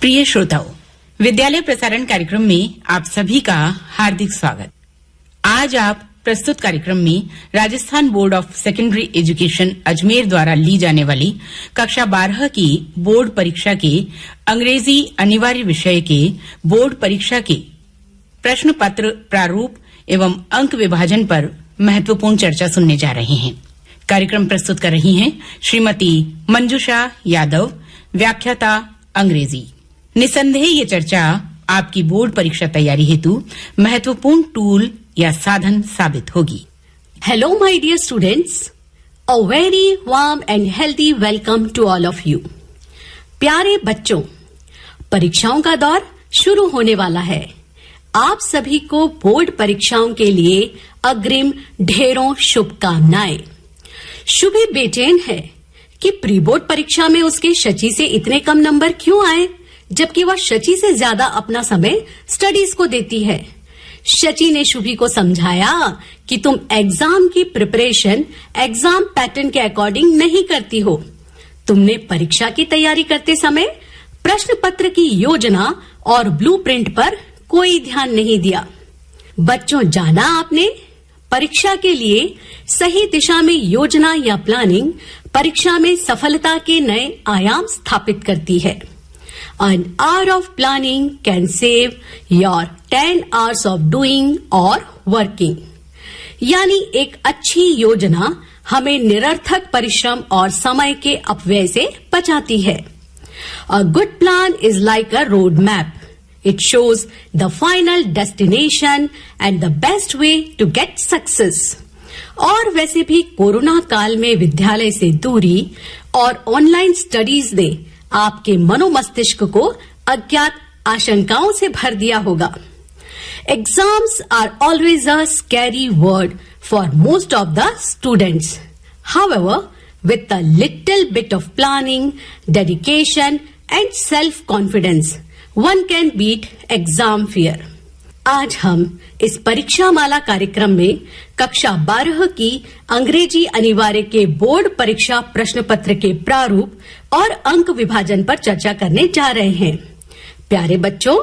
प्रिय श्रोताओं, विद्यालय प्रसारण कार्यक्रम में आप सभी का हार्दिक स्वागत। आज आप प्रस्तुत कार्यक्रम में Rajasthan board of secondary education Ajmer द्वारा ली जाने वाली कक्षा 12 की बोर्ड परीक्षा के अंग्रेजी अनिवार्य विषय के बोर्ड परीक्षा के प्रश्न पत्र प्रारूप एवं अंक विभाजन पर महत्वपूर्ण चर्चा सुनने जा रहे हैं। कार्यक्रम प्रस्तुत कर रही हैं श्रीमती मंजुषा यादव, व्याख्याता अंग्रेजी। निसंदेह ये चर्चा आपकी बोर्ड परीक्षा तैयारी हेतु महत्वपूर्ण टूल या साधन साबित होगी। Hello my dear students, a very warm and healthy welcome to all of you. प्यारे बच्चों, परीक्षाओं का दौर शुरू होने वाला है। आप सभी को बोर्ड परीक्षाओं के लिए अग्रिम ढेरों शुभकामनाएं। शुभी बेचैन है कि प्री बोर्ड परीक्षा में उसके शची से इतने कम नंबर क्यों आए, जबकि वह शची से ज्यादा अपना समय स्टडीज को देती है। शची ने शुभी को समझाया कि तुम एग्जाम की प्रिपरेशन एग्जाम पैटर्न के अकॉर्डिंग नहीं करती हो। तुमने परीक्षा की तैयारी करते समय प्रश्न पत्र की योजना और ब्लूप्रिंट पर कोई ध्यान नहीं दिया। बच्चों, जाना आपने, परीक्षा के लिए सही दिशा में योजना या प्लानिंग परीक्षा में सफलता के नए आयाम स्थापित करती है। An hour of planning can save your 10 hours of doing or working. यानी एक अच्छी योजना हमें निरर्थक परिश्रम और समय के अपव्यय से बचाती है। A good plan is like a road map. It shows the final destination and the best way to get success. और वैसे भी कोरोना काल में विद्यालय से दूरी और ऑनलाइन स्टडीज ने आपके मनोमस्तिष्क को अज्ञात आशंकाओं से भर दिया होगा। Exams are always a scary word for most of the students. However, with a little bit of planning, dedication and self-confidence, one can beat exam fear. आज हम इस परीक्षा माला कार्यक्रम में कक्षा 12 की अंग्रेजी अनिवार्य के बोर्ड परीक्षा प्रश्न पत्र के प्रारूप और अंक विभाजन पर चर्चा करने जा रहे हैं। प्यारे बच्चों,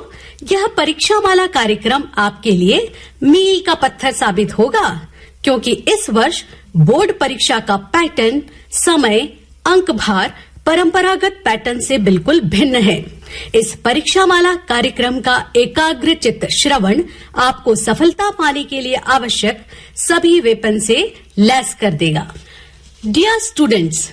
यह परीक्षा माला कार्यक्रम आपके लिए मील का पत्थर साबित होगा, क्योंकि इस वर्ष बोर्ड परीक्षा का पैटर्न, समय, अंक भार परंपरागत पैटर्न से बिल्कुल भिन्न है। इस परीक्षा माला कार्यक्रम का एकाग्र चित्त श्रवण आपको सफलता पाने के लिए आवश्यक सभी वेपन से लैस कर देगा। डियर स्टूडेंट्स,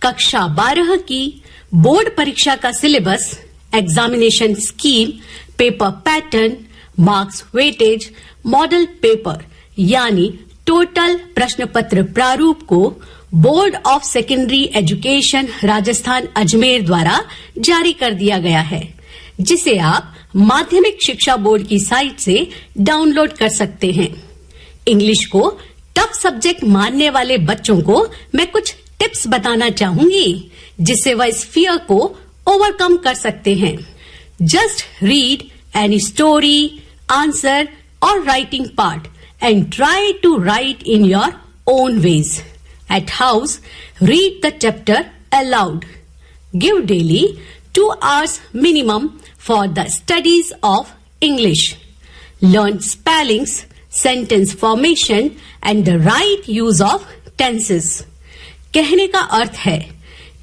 कक्षा 12 की बोर्ड परीक्षा का syllabus, examination scheme, paper pattern, marks weightage, model paper यानी टोटल प्रश्न पत्र प्रारूप को board of secondary education Rajasthan Ajmer द्वारा जारी कर दिया गया है, जिसे आप माध्यमिक शिक्षा बोर्ड की साइट से डाउनलोड कर सकते हैं। इंग्लिश को टफ सब्जेक्ट मानने वाले बच्चों को मैं कुछ टिप्स बताना चाहूंगी, जिससे वह इस फियर को ओवरकम कर सकते हैं। Just read any story, answer और writing part and try to write in your own ways. At house, read the chapter aloud. Give daily 2 hours minimum for the studies of English. Learn spellings, sentence formation and the right use of tenses. कहने का अर्थ है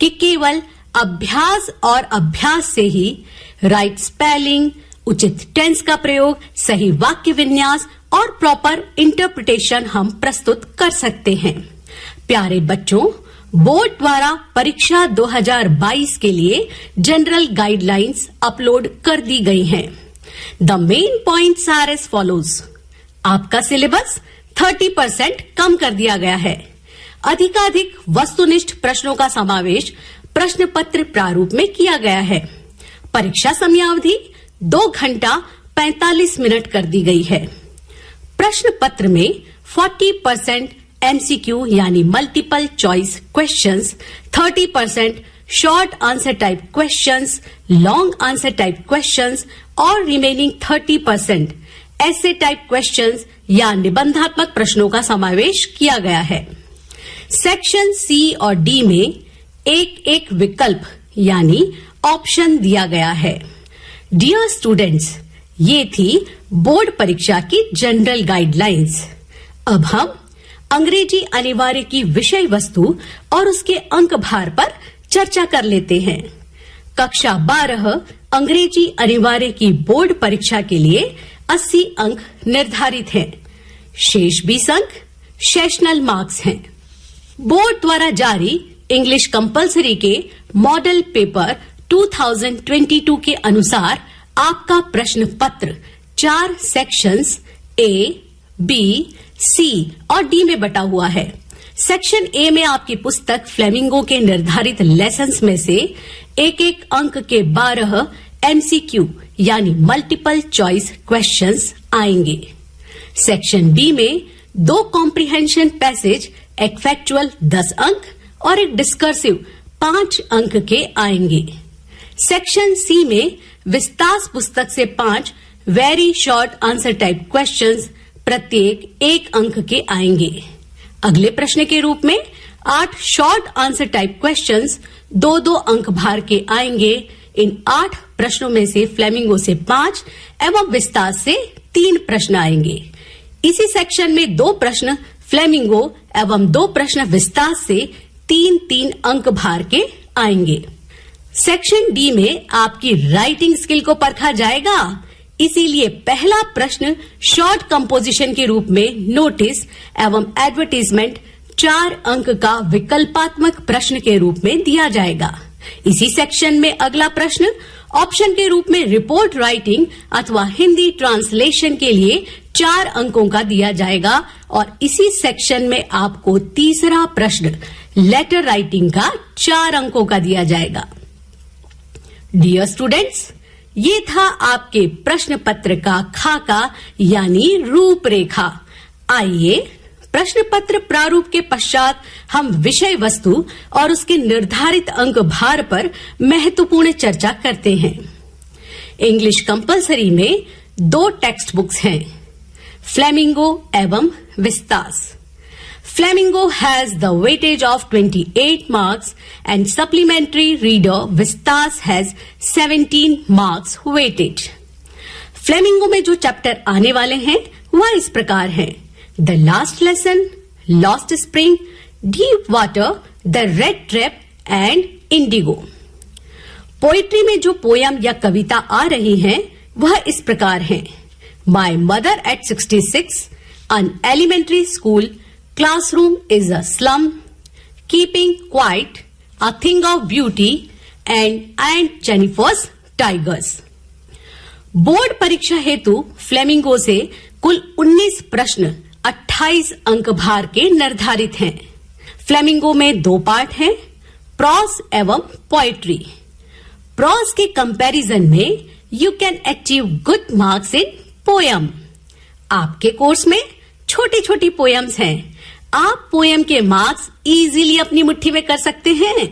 कि केवल अभ्यास और अभ्यास से ही right spelling, उचित टेंस का प्रयोग, सही वाक्य विन्यास और प्रॉपर इंटरप्रिटेशन हम प्रस्तुत कर सकते हैं। प्यारे बच्चों, बोर्ड द्वारा परीक्षा 2022 के लिए जनरल गाइडलाइंस अपलोड कर दी गई हैं। The main points are as follows. आपका सिलेबस 30% कम कर दिया गया है। अधिकाधिक वस्तुनिष्ठ प्रश्नों का समावेश प्रश्न पत्र प्रारूप में किया गया है। परीक्षा समयावधि 2 घंटा 45 मिनट कर दी गई है। प्रश्न पत्र में 40% MCQ यानी multiple choice questions, 30% short answer type questions, long answer type questions और रिमेनिंग 30% ऐसे टाइप क्वेश्चंस या निबंधात्मक प्रश्नों का समावेश किया गया है। सेक्शन सी और डी में एक एक विकल्प यानी ऑप्शन दिया गया है। डियर स्टूडेंट्स, ये थी बोर्ड परीक्षा की जनरल गाइडलाइंस। अब हम अंग्रेजी अनिवार्य की विषय वस्तु और उसके अंक भार पर चर्चा कर लेते हैं। कक्षा 12 अंग्रेजी अनिवार्य की बोर्ड परीक्षा के लिए 80 अंक निर्धारित हैं। शेष 20 अंक सेशनल मार्क्स हैं। बोर्ड द्वारा जारी इंग्लिश कंपलसरी के मॉडल पेपर 2022 के अनुसार आपका प्रश्न पत्र 4 सेक्शंस ए, बी, सी और डी में बटा हुआ है। सेक्शन ए में आपकी पुस्तक फ्लेमिंगो के निर्धारित लेसन्स में से एक एक अंक के 12 एमसीक्यू यानी मल्टीपल चॉइस क्वेश्चंस आएंगे। सेक्शन बी में 2 कॉम्प्रिहेंशन पैसेज, एक फैक्चुअल 10 अंक और एक डिस्कर्सिव 5 अंक के आएंगे। सेक्शन सी में विस्तास पुस्तक से 5 very short answer type questions प्रत्येक 1 अंक के आएंगे। अगले प्रश्न के रूप में 8 शॉर्ट आंसर टाइप क्वेश्चंस 2-2 अंक भार के आएंगे। इन 8 प्रश्नों में से फ्लेमिंगो से 5 एवं विस्तास से 3 प्रश्न आएंगे। इसी सेक्शन में 2 प्रश्न फ्लेमिंगो एवं 2 प्रश्न विस्तास से 3-3 अंक भार के आएंगे। सेक्शन डी में आपकी राइटिंग स्किल को परखा जाएगा, इसीलिए पहला प्रश्न शॉर्ट कंपोजिशन के रूप में नोटिस एवं एडवर्टीजमेंट 4 अंक का विकल्पात्मक प्रश्न के रूप में दिया जाएगा। इसी सेक्शन में अगला प्रश्न ऑप्शन के रूप में रिपोर्ट राइटिंग अथवा हिंदी ट्रांसलेशन के लिए 4 अंकों का दिया जाएगा और इसी सेक्शन में आपको तीसरा प्रश्न लेटर राइटिंग का 4 अंकों का दिया जाएगा। डियर स्टूडेंट्स, ये था आपके प्रश्न पत्र का खाका यानी रूपरेखा। आइए प्रश्न पत्र प्रारूप के पश्चात हम विषय वस्तु और उसके निर्धारित अंक भार पर महत्वपूर्ण चर्चा करते हैं। इंग्लिश कंपलसरी में 2 टेक्स्ट बुक्स हैं, फ्लेमिंगो एवं Vistas. Flamingo has the weightage of 28 marks and supplementary reader Vistas has 17 marks weightage. Flamingo में जो चैप्टर आने वाले हैं वह इस प्रकार हैं: The Last Lesson, Lost Spring, Deep Water, The Red Trap and Indigo. Poetry में जो पोयम या कविता आ रही हैं वह इस प्रकार हैं: My mother at 66, an elementary school, classroom is a slum, keeping quiet, a thing of beauty, and Aunt Jennifer's tigers. Board परीक्षा हेतु फ्लेमिंगो से कुल 19 प्रश्न 28 अंक भार के निर्धारित हैं। फ्लेमिंगो में 2 पार्ट हैं, प्रॉस एवं पोएट्री। प्रॉस के कंपैरिजन में you can achieve good marks in poem. आपके कोर्स में छोटी छोटी पोयम्स हैं, आप पोयम के मार्क्स इजीली अपनी मुट्ठी में कर सकते हैं।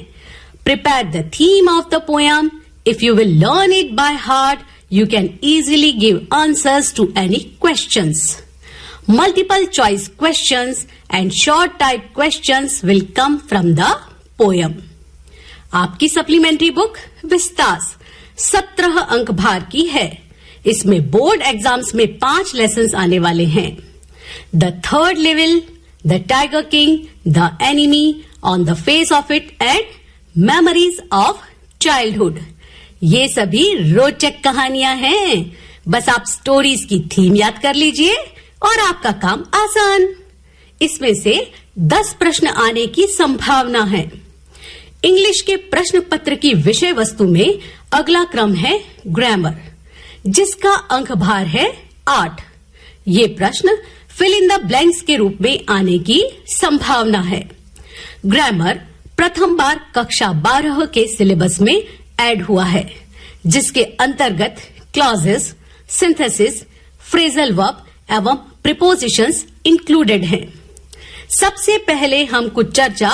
Prepare the theme of the poem. If you will learn it by heart, you can easily give answers to any questions. Multiple choice questions and short type questions will come from the poem. आपकी supplementary book Vistas 17 अंक भार की है। इसमें board exams में 5 lessons आने वाले हैं। The third level, the tiger king, the enemy, on the face of it and memories of childhood. ये सभी रोचक कहानियां हैं। बस आप स्टोरीज की थीम याद कर लीजिए और आपका काम आसान। इसमें से 10 प्रश्न आने की संभावना है। इंग्लिश के प्रश्न पत्र की विषय वस्तु में अगला क्रम है ग्रामर, जिसका अंक भार है 8। ये प्रश्न फिल इन द ब्लैंक्स के रूप में आने की संभावना है। ग्रामर प्रथम बार कक्षा 12 के सिलेबस में ऐड हुआ है, जिसके अंतर्गत क्लॉजेस, सिंथेसिस, फ्रेजल वर्ब एवं प्रीपोजिशंस इंक्लूडेड हैं। सबसे पहले हम कुछ चर्चा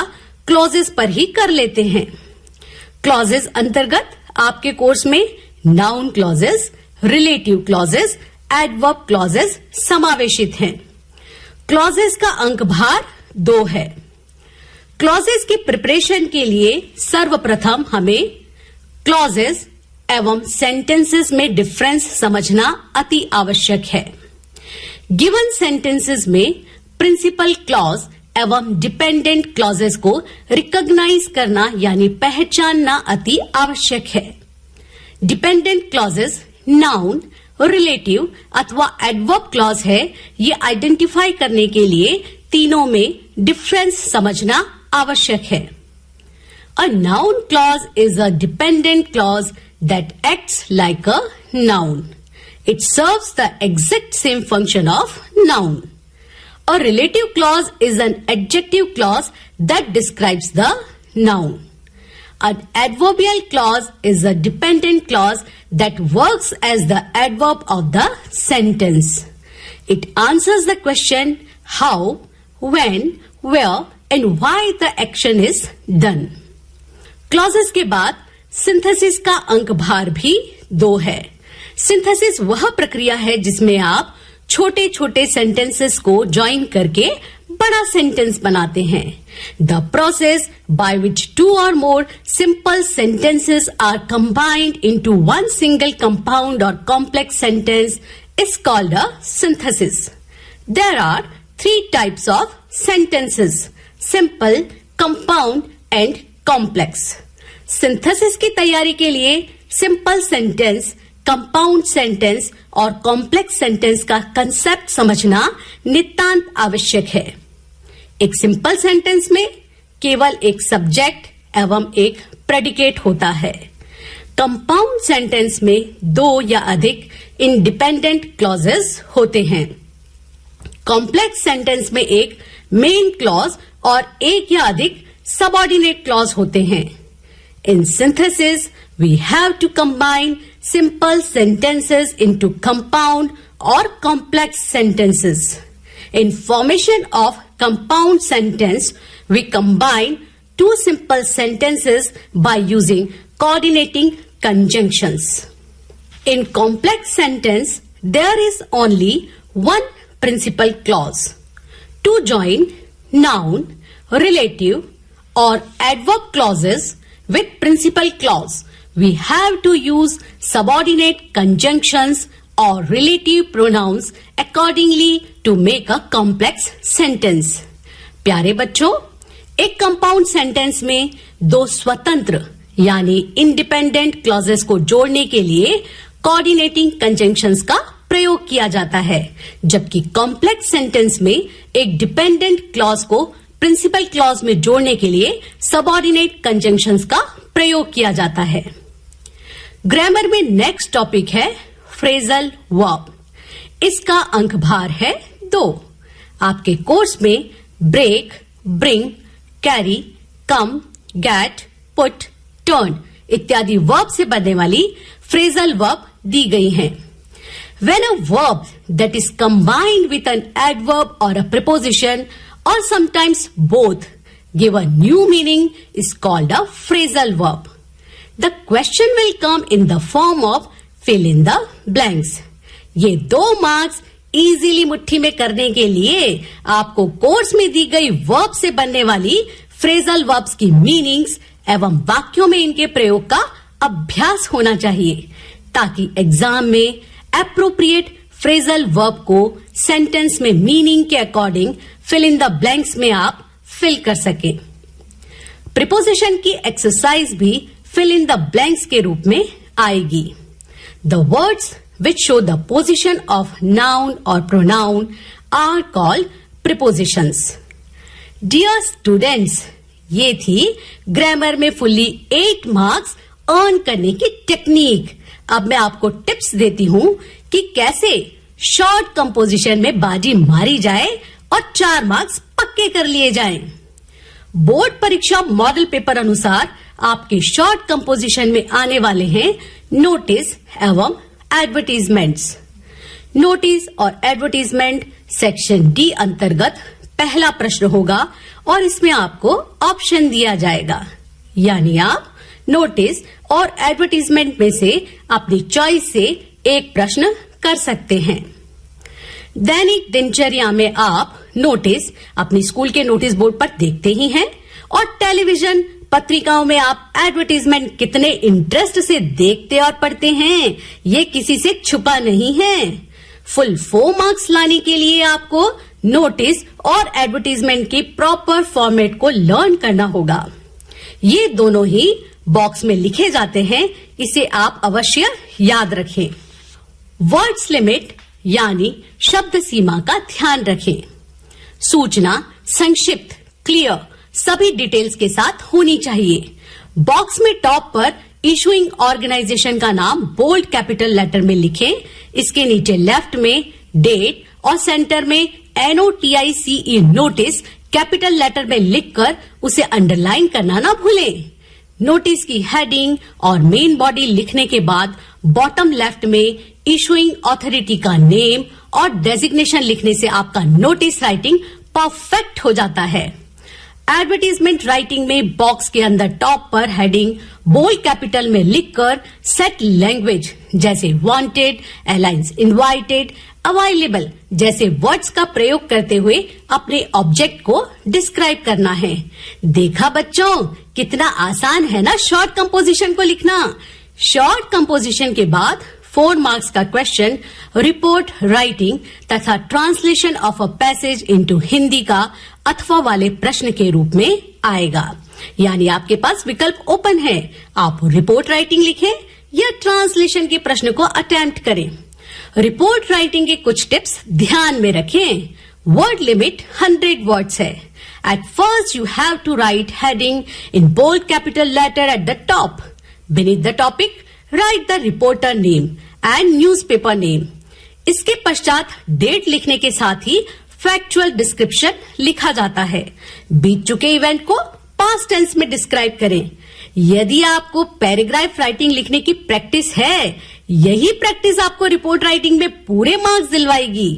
क्लॉजेस पर ही कर लेते हैं। क्लॉजेस अंतर्गत आपके कोर्स में noun clauses, relative clauses, adverb clauses समावेशित हैं। क्लॉजेस का अंक भार 2 है। क्लॉजेस की प्रिपरेशन के लिए सर्वप्रथम हमें क्लॉजेस एवं सेंटेंसेस में डिफरेंस समझना अति आवश्यक है। गिवन सेंटेंसेस में प्रिंसिपल क्लॉज एवं डिपेंडेंट क्लॉजेस को रिकॉग्नाइज करना यानी पहचानना अति आवश्यक है। डिपेंडेंट क्लॉजेस नाउन, रिलेटिव अथवा एडवर्ब क्लॉज है। ये आइडेंटिफाई करने के लिए तीनों में डिफरेंस समझना आवश्यक है। A noun clause is a dependent clause that acts like a noun. It serves the exact same function of noun. A relative clause is an adjective clause that describes the noun. An adverbial clause is a dependent clause that works as the adverb of the sentence. It answers the question how, when, where and why the action is done. Clauses के बाद synthesis का अंक भार भी 2 है। Synthesis वह प्रक्रिया है जिसमें आप छोटे छोटे सेंटेंसेस को ज्वाइन करके बड़ा सेंटेंस बनाते हैं। The process by which 2 or more simple sentences are combined into one single compound or complex sentence is called a synthesis. There are 3 types of sentences: simple, compound and complex. Synthesis की तैयारी के लिए simple sentence, compound sentence और complex sentence का concept समझना नितांत आवश्यक है। एक सिंपल सेंटेंस में केवल एक सब्जेक्ट एवं एक प्रेडिकेट होता है। कंपाउंड सेंटेंस में 2 या अधिक इंडिपेंडेंट क्लॉजेस होते हैं। कॉम्प्लेक्स सेंटेंस में एक मेन क्लॉज और एक या अधिक subordinate clause होते हैं। In synthesis, we have to combine simple sentences into compound or complex sentences. In formation of compound sentence, we combine 2 simple sentences by using coordinating conjunctions. In complex sentence, there is only one principal clause. To join noun, relative or adverb clauses with principal clause, we have to use subordinate conjunctions or relative pronouns accordingly to make a complex sentence. प्यारे बच्चों, एक compound sentence में 2 स्वतंत्र यानी independent clauses को जोड़ने के लिए कोऑर्डिनेटिंग कंजंक्शंस का प्रयोग किया जाता है, जबकि कॉम्प्लेक्स सेंटेंस में एक डिपेंडेंट क्लॉज को प्रिंसिपल क्लॉज में जोड़ने के लिए सबऑर्डिनेट कंजंक्शंस का प्रयोग किया जाता है। ग्रामर में नेक्स्ट टॉपिक है फ्रेजल वर्ब। इसका अंक भार है 2। आपके कोर्स में ब्रेक, ब्रिंग, कैरी, कम, गेट, पुट, टर्न इत्यादि वर्ब से बनने वाली फ्रेजल वर्ब दी गई हैं। When a verb that is combined with an adverb or a preposition or sometimes both give a new meaning is called a phrasal verb. The question will come in the form of fill in the blanks. ये 2 marks easily मुट्ठी में करने के लिए आपको course में दी गई verb से बनने वाली फ्रेजल वर्ब्स की मीनिंग्स एवं वाक्यों में इनके प्रयोग का अभ्यास होना चाहिए, ताकि एग्जाम में एप्रोप्रिएट फ्रेजल वर्ब को सेंटेंस में मीनिंग के according fill in the blanks में आप फिल कर सकें। प्रीपोजिशन की एक्सरसाइज भी फिल इन द ब्लैंक्स के रूप में आएगी। The words which show the position of noun और pronoun are called prepositions. Dear students, ये थी ग्रामर में फुल्ली 8 मार्क्स अर्न करने की टेक्निक। अब मैं आपको टिप्स देती हूं कि कैसे शॉर्ट कंपोजिशन में बाजी मारी जाए और 4 मार्क्स पक्के कर लिए जाएं। बोर्ड परीक्षा मॉडल पेपर अनुसार आपके शॉर्ट कंपोजिशन में आने वाले हैं नोटिस एवं एडवर्टीजमेंट्स। नोटिस और एडवर्टीजमेंट सेक्शन डी अंतर्गत पहला प्रश्न होगा और इसमें आपको ऑप्शन दिया जाएगा, यानी आप नोटिस और एडवर्टीजमेंट में से अपनी चॉइस से एक प्रश्न कर सकते हैं। दैनिक दिनचर्या में आप नोटिस अपनी स्कूल के नोटिस बोर्ड पर देखते ही हैं और टेलीविजन पत्रिकाओं में आप एडवर्टीजमेंट कितने इंटरेस्ट से देखते और पढ़ते हैं, ये किसी से छुपा नहीं है। फुल 4 मार्क्स लाने के लिए आपको नोटिस और एडवर्टीजमेंट की प्रॉपर फॉर्मेट को लर्न करना होगा। ये दोनों ही बॉक्स में लिखे जाते हैं, इसे आप अवश्य याद रखें। वर्ड्स लिमिट यानी शब्द सीमा का ध्यान रखें। सूचना संक्षिप्त, क्लियर, सभी डिटेल्स के साथ होनी चाहिए। बॉक्स में टॉप पर इशूइंग ऑर्गेनाइजेशन का नाम बोल्ड कैपिटल लेटर में लिखें। इसके नीचे लेफ्ट में डेट और सेंटर में NOTICE नोटिस कैपिटल लेटर में लिखकर उसे अंडरलाइन करना ना भूलें। नोटिस की हेडिंग और मेन बॉडी लिखने के बाद बॉटम लेफ्ट में इशूइंग अथॉरिटी का नेम और डेजिग्नेशन लिखने से आपका नोटिस राइटिंग परफेक्ट हो जाता है। एडवर्टीजमेंट राइटिंग में बॉक्स के अंदर टॉप पर हेडिंग बोल्ड कैपिटल में लिखकर सेट लैंग्वेज जैसे वांटेड, अलायंस इनवाइटेड, अवेलेबल जैसे वर्ड्स का प्रयोग करते हुए अपने ऑब्जेक्ट को डिस्क्राइब करना है। देखा बच्चों, कितना आसान है ना शॉर्ट कंपोजिशन को लिखना। शॉर्ट कंपोजिशन के बाद 4 मार्क्स का क्वेश्चन रिपोर्ट राइटिंग तथा translation of a passage into Hindi का अथवा वाले प्रश्न के रूप में आएगा। यानी आपके पास विकल्प ओपन है, आप रिपोर्ट राइटिंग लिखें या ट्रांसलेशन के प्रश्न को अटेम्प्ट करें। रिपोर्ट राइटिंग के कुछ टिप्स ध्यान में रखें। वर्ड लिमिट 100 वर्ड्स है। At first you have to write heading in bold capital letter at the top. Beneath the topic, write the reporter name and newspaper name. इसके पश्चात date लिखने के साथ ही फैक्चुअल डिस्क्रिप्शन लिखा जाता है। बीत चुके इवेंट को पास्ट टेंस में डिस्क्राइब करें। यदि आपको पैराग्राफ राइटिंग लिखने की प्रैक्टिस है, यही प्रैक्टिस आपको रिपोर्ट राइटिंग में पूरे मार्क्स दिलवाएगी।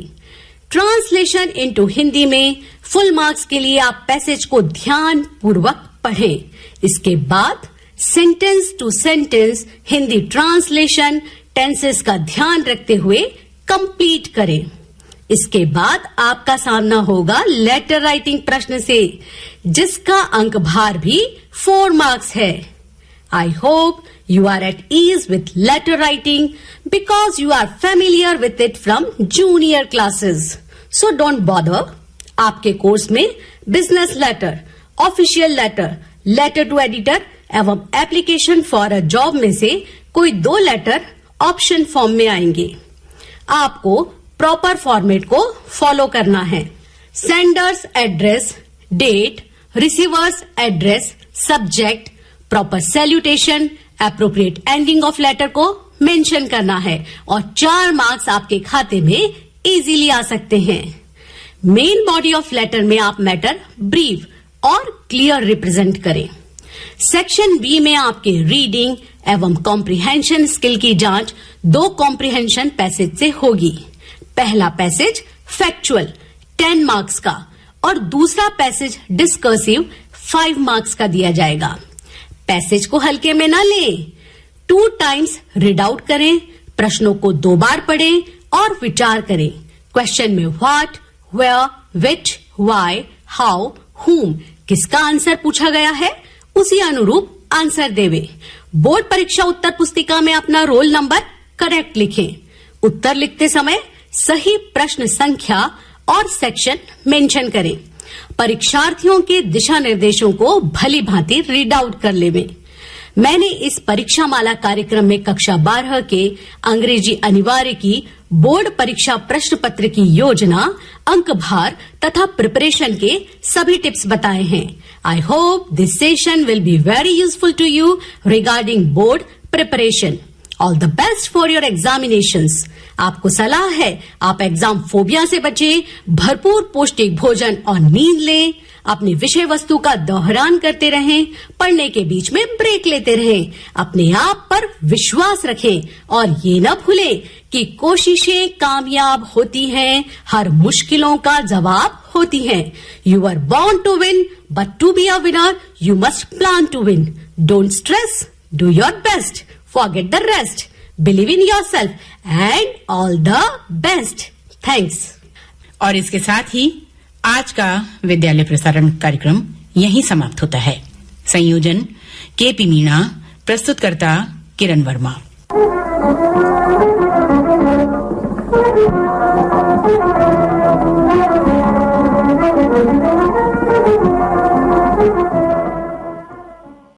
ट्रांसलेशन इनटू हिंदी में फुल मार्क्स के लिए आप पैसेज को ध्यान पूर्वक पढ़ें। इसके बाद sentence to sentence Hindi translation tenses का ध्यान रखते हुए कंप्लीट करें। इसके बाद आपका सामना होगा लेटर राइटिंग प्रश्न से, जिसका अंक भार भी 4 मार्क्स है। I hope you are at ease with letter writing because you are familiar with it from junior classes. So don't bother. आपके कोर्स में business letter, official letter, letter to editor एवं एप्लीकेशन फॉर अ जॉब में से कोई 2 letter option form में आएंगे। आपको proper format को फॉलो करना है। Sender's address, date, receiver's address, subject, proper salutation, appropriate ending of letter को मेंशन करना है और 4 मार्क्स आपके खाते में इजीली आ सकते हैं। मेन बॉडी ऑफ लेटर में आप मैटर ब्रीफ और क्लियर रिप्रेजेंट करें। सेक्शन बी में आपके रीडिंग एवं कॉम्प्रिहेंशन स्किल की जांच 2 कॉम्प्रिहेंशन पैसेज से होगी। पहला पैसेज फैक्चुअल 10 मार्क्स का और दूसरा पैसेज डिस्कर्सिव 5 मार्क्स का दिया जाएगा। पैसेज को हल्के में ना लें, 2 टाइम्स रीड आउट करें, प्रश्नों को 2 बार पढ़ें और विचार करें। क्वेश्चन में what, where, which, why, how, whom किसका आंसर पूछा गया है, उसी अनुरूप आंसर देवे। बोर्ड परीक्षा उत्तर पुस्तिका में अपना रोल नंबर करेक्ट लिखें। उत्तर लिखते समय सही प्रश्न संख्या और सेक्शन मेंशन करें। परीक्षार्थियों के दिशा निर्देशों को भली भांति रीड आउट कर लेवें। मैंने इस परीक्षा माला कार्यक्रम में कक्षा 12 के अंग्रेजी अनिवार्य की बोर्ड परीक्षा प्रश्न पत्र की योजना, अंक भार तथा प्रिपरेशन के सभी टिप्स बताए हैं। I hope this session will be very useful to you regarding board preparation. All the best for your examinations. आपको सलाह है, आप एग्जाम फोबिया से बचें, भरपूर पौष्टिक भोजन और नींद लें, अपनी विषय वस्तु का दोहरान करते रहें, पढ़ने के बीच में ब्रेक लेते रहें, अपने आप पर विश्वास रखें और ये न भूलें कि कोशिशें कामयाब होती हैं, हर मुश्किलों का जवाब होती हैं। You are born to win, but to be a winner you must plan to win. Don't stress, do your best, forget the rest, believe in yourself and all the best. Thanks. और इसके साथ ही आज का विद्यालय प्रसारण कार्यक्रम यहीं समाप्त होता है। संयोजन केपी मीणा, प्रस्तुतकर्ता किरण वर्मा।